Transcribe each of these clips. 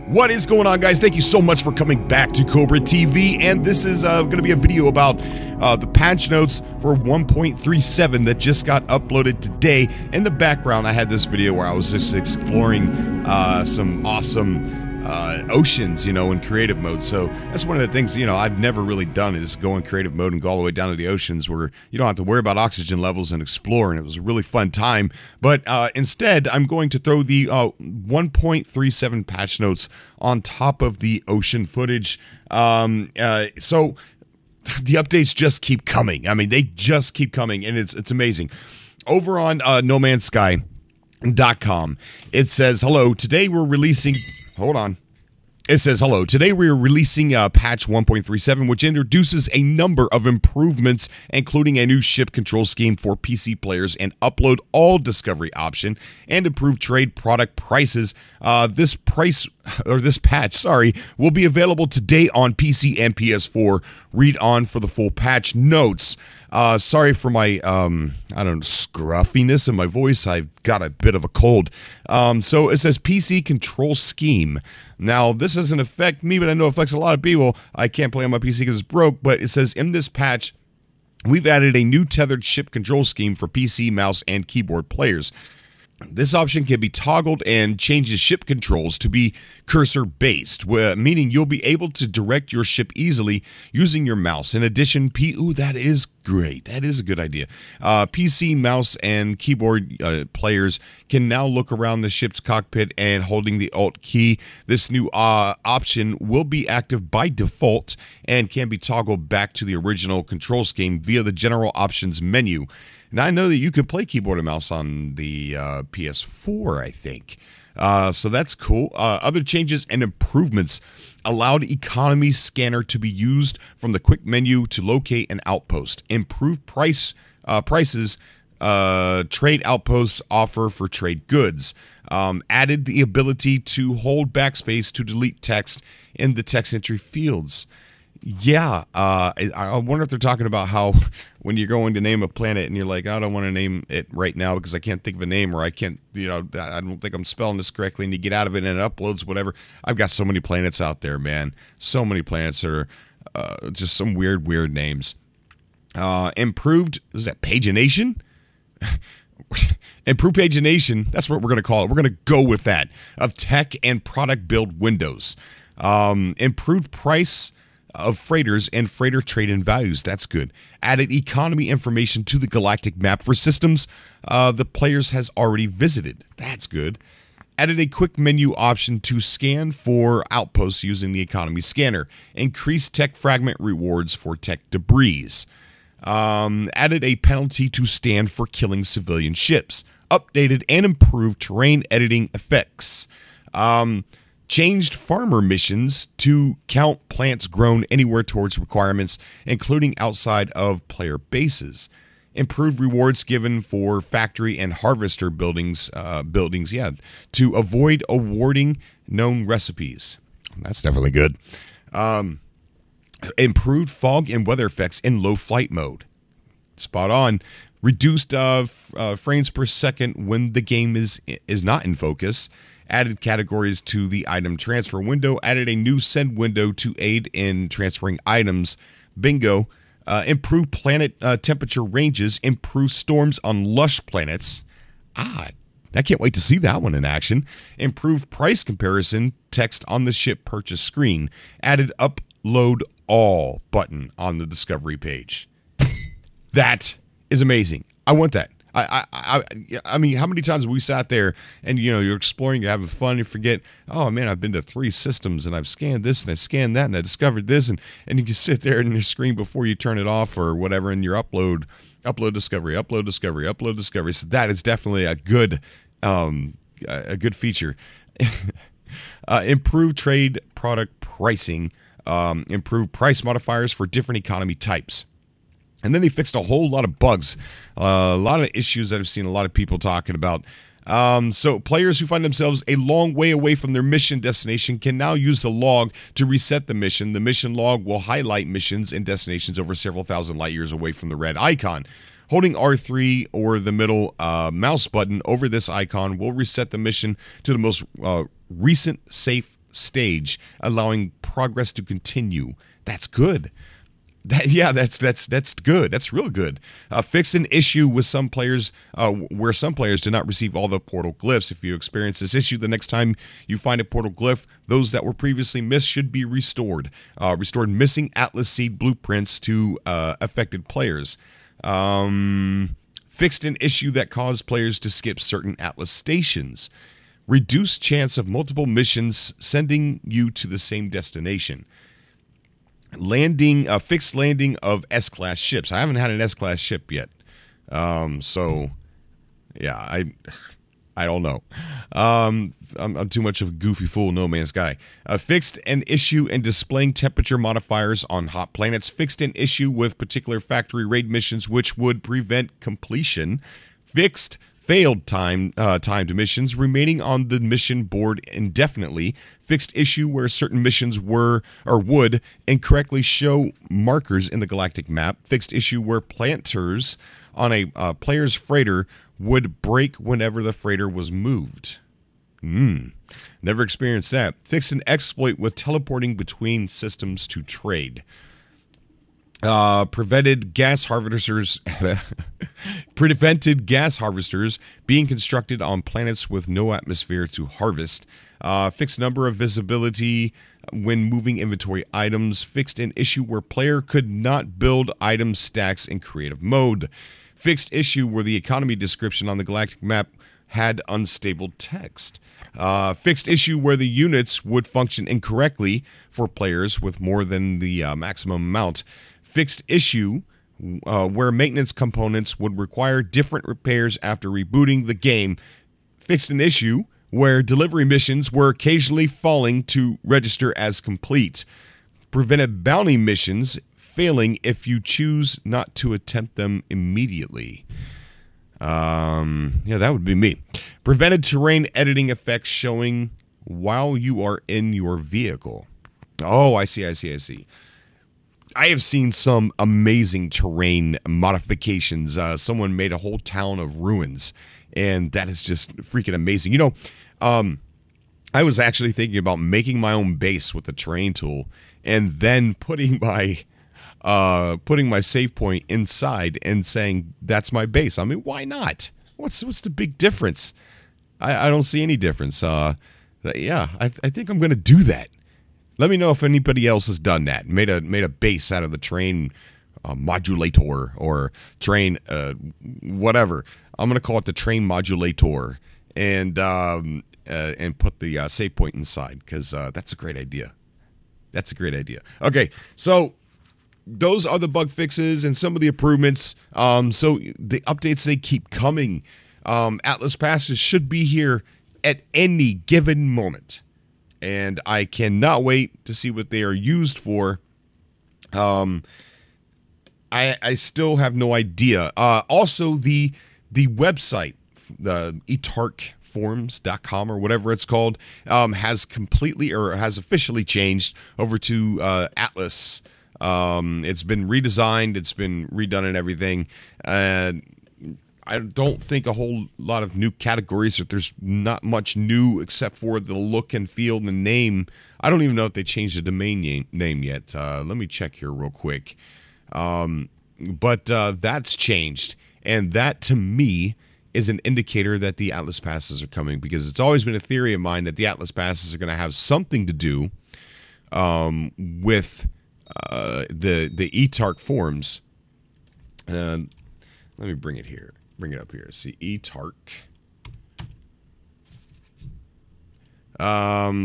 What is going on, guys? Thank you so much for coming back to Cobra TV, and this is going to be a video about the patch notes for 1.37 that just got uploaded today. In the background, I had this video where I was just exploring some awesome oceans, you know, in creative mode. So that's one of the things, you know, I've never really done is go in creative mode and go all the way down to the oceans where you don't have to worry about oxygen levels and explore, and it was a really fun time. But instead, I'm going to throw the 1.37 patch notes on top of the ocean footage. So the updates just keep coming. I mean, they just keep coming, and it's amazing. Over on No Man's Sky.com, it says, hello, today we're releasing... Hold on. It says, hello, today we are releasing patch 1.37, which introduces a number of improvements, including a new ship control scheme for PC players and upload all discovery option and improved trade product prices. This patch, will be available today on PC and PS4. Read on for the full patch notes. Sorry for my, scruffiness in my voice. I've got a bit of a cold. So it says PC control scheme. Now, this doesn't affect me, but I know it affects a lot of people. I can't play on my PC because it's broke, but it says in this patch, we've added a new tethered ship control scheme for PC, mouse, and keyboard players. This option can be toggled and changes ship controls to be cursor-based, meaning you'll be able to direct your ship easily using your mouse. In addition, ooh, that is great. That is a good idea. PC, mouse, and keyboard players can now look around the ship's cockpit and holding the Alt key. This new option will be active by default and can be toggled back to the original control scheme via the General Options menu. Now, I know that you can play keyboard and mouse on the PS4, I think. So that's cool. Other changes and improvements allowed economy scanner to be used from the quick menu to locate an outpost. Improved prices, trade outposts offer for trade goods. Added the ability to hold backspace to delete text in the text entry fields. Yeah, I wonder if they're talking about how when you're going to name a planet and you're like, I don't want to name it right now because I can't think of a name, or I can't, you know, I don't think I'm spelling this correctly, and you get out of it and it uploads whatever. I've got so many planets out there, man. So many planets that are just some weird names. Improved, is that pagination? Improved pagination, that's what we're going to call it. We're going to go with that, of tech and product build windows. Improved price of freighters and freighter trade and values. That's good. Added economy information to the galactic map for systems the players has already visited. That's good. Added a quick menu option to scan for outposts using the economy scanner. Increased tech fragment rewards for tech debris. Added a penalty to stand for killing civilian ships. Updated and improved terrain editing effects. Changed farmer missions to count plants grown anywhere towards requirements, including outside of player bases. Improved rewards given for factory and harvester buildings, to avoid awarding known recipes. That's definitely good. Improved fog and weather effects in low flight mode. Spot on. Reduced frames per second when the game is not in focus. Added categories to the item transfer window. Added a new send window to aid in transferring items. Bingo. Improved planet temperature ranges. Improved storms on lush planets. I can't wait to see that one in action. Improved price comparison text on the ship purchase screen. Added upload all button on the discovery page. That is amazing. I want that. I mean, how many times have we sat there and, you know, you're exploring, you're having fun, you forget, oh man, I've been to 3 systems and I've scanned this and I scanned that and I discovered this, and you can sit there in your screen before you turn it off or whatever, and your upload discovery. So that is definitely a good feature. Improved trade product pricing, improved price modifiers for different economy types. And then they fixed a whole lot of bugs, a lot of issues that I've seen a lot of people talking about. So players who find themselves a long way away from their mission destination can now use the log to reset the mission. The mission log will highlight missions and destinations over several thousand light years away from the red icon. Holding R3 or the middle mouse button over this icon will reset the mission to the most recent safe stage, allowing progress to continue. That's good. That's good. That's real good. Fixed an issue with some players where some players did not receive all the portal glyphs. If you experience this issue, the next time you find a portal glyph, those that were previously missed should be restored. Restored missing Atlas Seed blueprints to affected players. Fixed an issue that caused players to skip certain Atlas stations. Reduced chance of multiple missions sending you to the same destination. Fixed landing of S-class ships. I haven't had an S-class ship yet, so yeah, I don't know. I'm too much of a goofy fool, No Man's Sky. Fixed an issue in displaying temperature modifiers on hot planets. Fixed an issue with particular factory raid missions which would prevent completion. Fixed failed timed missions remaining on the mission board indefinitely. Fixed issue where certain missions were or would incorrectly show markers in the galactic map. Fixed issue where planters on a player's freighter would break whenever the freighter was moved. Never experienced that. Fixed an exploit with teleporting between systems to trade. Prevented gas harvesters being constructed on planets with no atmosphere to harvest. Fixed number of visibility when moving inventory items. Fixed an issue where player could not build item stacks in creative mode. Fixed issue where the economy description on the galactic map had unstable text. Fixed issue where the units would function incorrectly for players with more than the maximum amount. Fixed issue where maintenance components would require different repairs after rebooting the game. Fixed an issue where delivery missions were occasionally falling to register as complete. Prevented bounty missions failing if you choose not to attempt them immediately. Yeah, that would be me. Prevented terrain editing effects showing while you are in your vehicle. Oh, I see. I have seen some amazing terrain modifications. Someone made a whole town of ruins, and that is just freaking amazing. You know, I was actually thinking about making my own base with the terrain tool, and then putting my save point inside and saying that's my base. I mean, why not? What's the big difference? I don't see any difference. Yeah, I think I'm gonna do that. Let me know if anybody else has done that. Made a base out of the terrain modulator or terrain whatever. I'm gonna call it the terrain modulator, and put the save point inside because that's a great idea. That's a great idea. Okay, so those are the bug fixes and some of the improvements. So the updates, they keep coming. Atlas passes should be here at any given moment. And I cannot wait to see what they are used for. I still have no idea. Also, the website, the etarkforums.com or whatever it's called, has officially changed over to Atlas. It's been redesigned. It's been redone and everything. And I don't think a whole lot of new categories. If there's not much new except for the look and feel and the name. I don't even know if they changed the domain name yet. Let me check here real quick. But that's changed. And that, to me, is an indicator that the Atlas passes are coming, because it's always been a theory of mine that the Atlas passes are going to have something to do with the eTark forums. Let me bring it here. Bring it up here. See, eTark.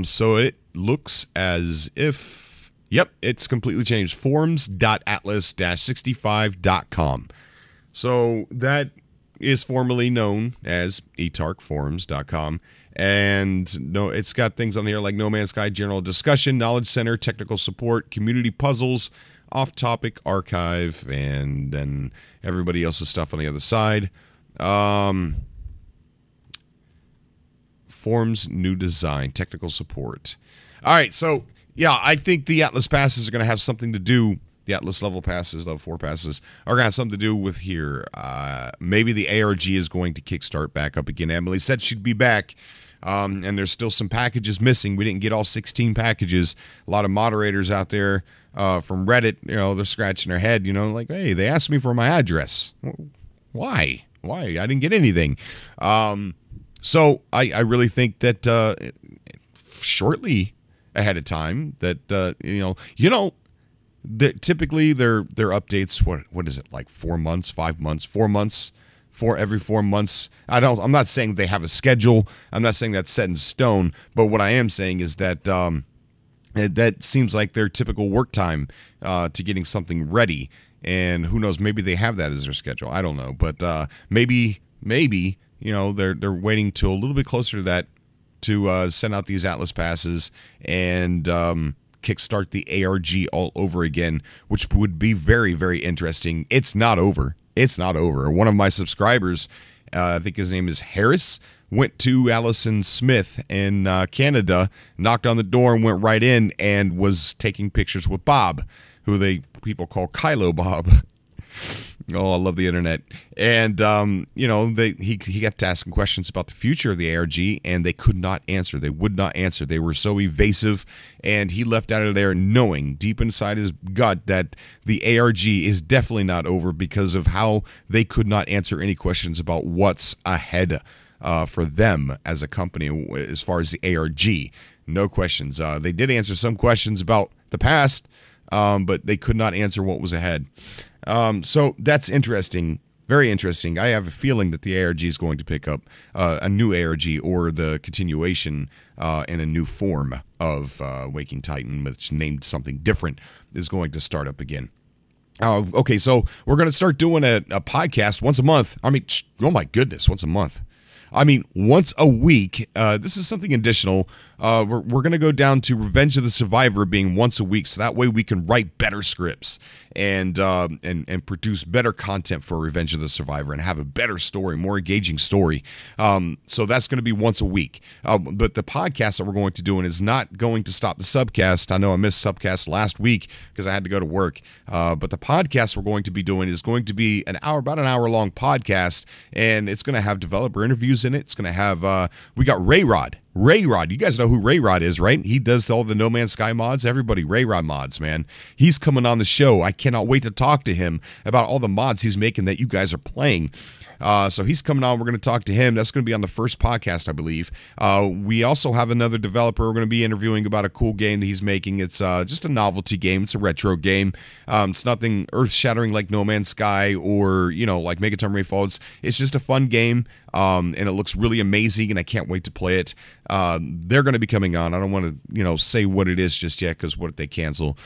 So it looks as if, yep, it's completely changed. Forums.atlas-65.com. So that is formerly known as etarkforums.com. And no, it's got things on here like No Man's Sky general discussion, knowledge center, technical support, community puzzles, off-topic archive, and then everybody else's stuff on the other side. Forms, new design, technical support. All right, so yeah, I think the Atlas passes are going to have something to do. The Atlas level passes, level 4 passes, are going to have something to do with here. Maybe the ARG is going to kickstart back up again. Emily said she'd be back. and there's still some packages missing. We didn't get all 16 packages. A lot of moderators out there from Reddit, they're scratching their head, like, hey, they asked me for my address. Why? I didn't get anything. So I really think that shortly ahead of time that typically their updates, what is it, like 4 months, 5 months, 4 months, every 4 months. I'm not saying they have a schedule. I'm not saying that's set in stone, but what I am saying is that that seems like their typical work time to getting something ready. And who knows, maybe they have that as their schedule. I don't know, but maybe they're waiting till a little bit closer to that to send out these Atlas passes and kickstart the ARG all over again, which would be very, very interesting. It's not over. One of my subscribers, I think his name is Harris, went to Allison Smith in Canada, knocked on the door and went right in and was taking pictures with Bob, who people call Kylo Bob. Oh, I love the internet. And, he kept asking questions about the future of the ARG, and they could not answer. They would not answer. They were so evasive, and he left out of there knowing deep inside his gut that the ARG is definitely not over because of how they could not answer any questions about what's ahead for them as a company as far as the ARG. No questions. They did answer some questions about the past, but they could not answer what was ahead. So that's interesting, very interesting. I have a feeling that the ARG is going to pick up a new ARG or the continuation in a new form of Waking Titan, which named something different, is going to start up again. Okay, so we're going to start doing a podcast once a month. I mean, oh my goodness, once a month. I mean, once a week. This is something additional. We're going to go down to Revenge of the Survivor being once a week, so that way we can write better scripts and produce better content for Revenge of the Survivor and have a better story, more engaging story. So that's going to be once a week. But the podcast that we're going to do is not going to stop the subcast. I know I missed subcast last week because I had to go to work. But the podcast we're going to be doing is going to be about an hour long podcast, and it's going to have developer interviews in it. It's going to have we got Rayrod. You guys know who Rayrod is, right? He does all the No Man's Sky mods. Everybody, Rayrod mods, man. He's coming on the show. I cannot wait to talk to him about all the mods he's making that you guys are playing. So he's coming on. We're going to talk to him. That's going to be on the first podcast, I believe. We also have another developer we're going to be interviewing about a cool game that he's making. It's just a novelty game. It's a retro game. It's nothing earth-shattering like No Man's Sky or, like Megaton Rayfall. It's just a fun game, and it looks really amazing, and I can't wait to play it. They're going to be coming on. I don't want to, say what it is just yet because what if they cancel?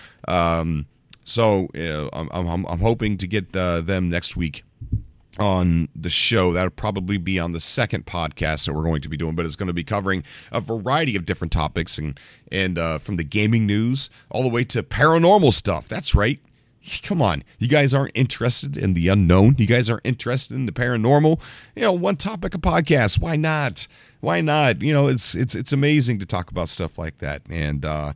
So I'm hoping to get them next week on the show. That'll probably be on the second podcast that we're going to be doing, but it's going to be covering a variety of different topics and from the gaming news all the way to paranormal stuff. That's right. Come on, you guys aren't interested in the unknown? You guys aren't interested in the paranormal? One topic a podcast. Why not? It's amazing to talk about stuff like that and the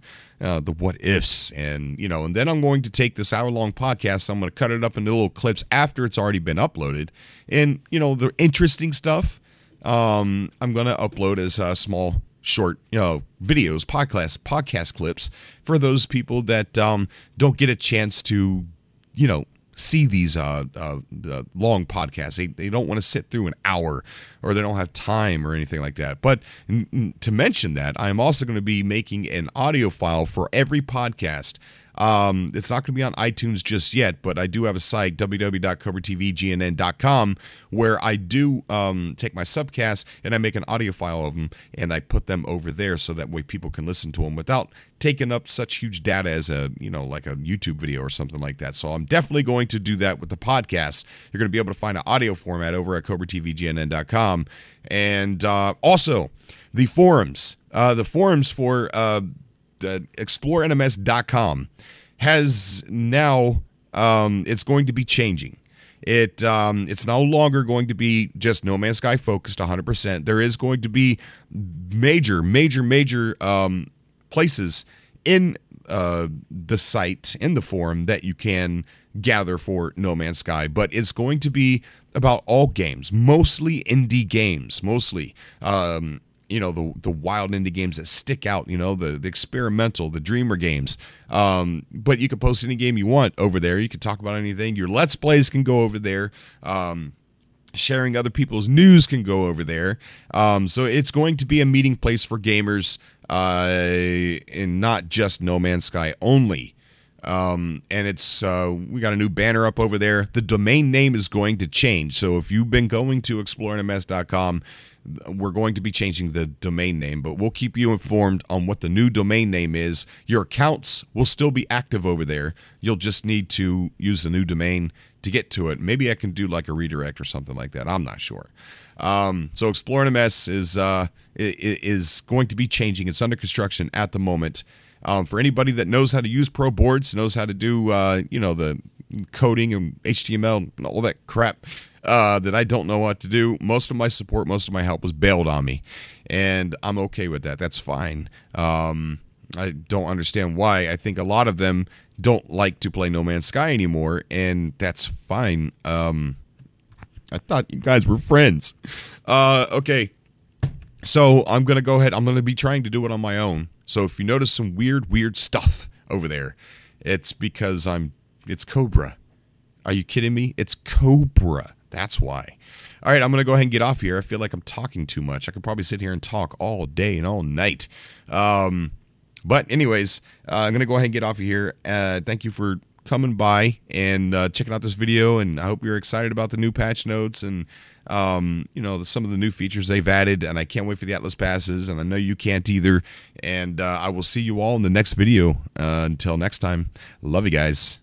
what ifs and then I'm going to take this hour-long podcast. I'm going to cut it up into little clips after it's already been uploaded, and the interesting stuff I'm going to upload as small, short, videos, podcast clips for those people that don't get a chance to, see these the long podcasts. They don't want to sit through an hour, or they don't have time or anything like that. But to mention that, I'm also going to be making an audio file for every podcast. It's not going to be on iTunes just yet, but I do have a site, www.cobratvgnn.com, where I do take my subcasts and I make an audio file of them and I put them over there so that way people can listen to them without taking up such huge data as a, like a YouTube video or something like that. So I'm definitely going to do that with the podcast. You're going to be able to find an audio format over at cobratvgnn.com. And also the forums. The forums for explorenms.com has now it's going to be changing. It's no longer going to be just No Man's Sky focused 100%. There is going to be major places in the site, in the forum, that you can gather for No Man's Sky, but it's going to be about all games, mostly indie games, the wild indie games that stick out, the experimental, the dreamer games. But you can post any game you want over there. You can talk about anything. Your Let's Plays can go over there. Sharing other people's news can go over there. So it's going to be a meeting place for gamers, and not just No Man's Sky only. And it's we got a new banner up over there. The domain name is going to change. So if you've been going to exploringms.com, we're going to be changing the domain name, but we'll keep you informed on what the new domain name is. Your accounts will still be active over there. You'll just need to use the new domain to get to it. Maybe I can do like a redirect or something like that. I'm not sure. So Exploring MS is going to be changing. It's under construction at the moment. For anybody that knows how to use pro boards, knows how to do the coding and HTML and all that crap that I don't know what to do, most of my support, most of my help was bailed on me, and I'm okay with that. That's fine. I don't understand why. I think a lot of them don't like to play No Man's Sky anymore, and that's fine. I thought you guys were friends. Okay, so I'm going to go ahead. I'm going to be trying to do it on my own. So if you notice some weird stuff over there, it's because it's Cobra. Are you kidding me? It's Cobra. That's why. All right, I'm going to go ahead and get off here. I feel like I'm talking too much. I could probably sit here and talk all day and all night. But anyways, I'm going to go ahead and get off of here. Thank you for coming by and checking out this video, and I hope you're excited about the new patch notes and some of the new features they've added, and I can't wait for the Atlas passes, and I know you can't either. And I will see you all in the next video. Until next time, love you guys.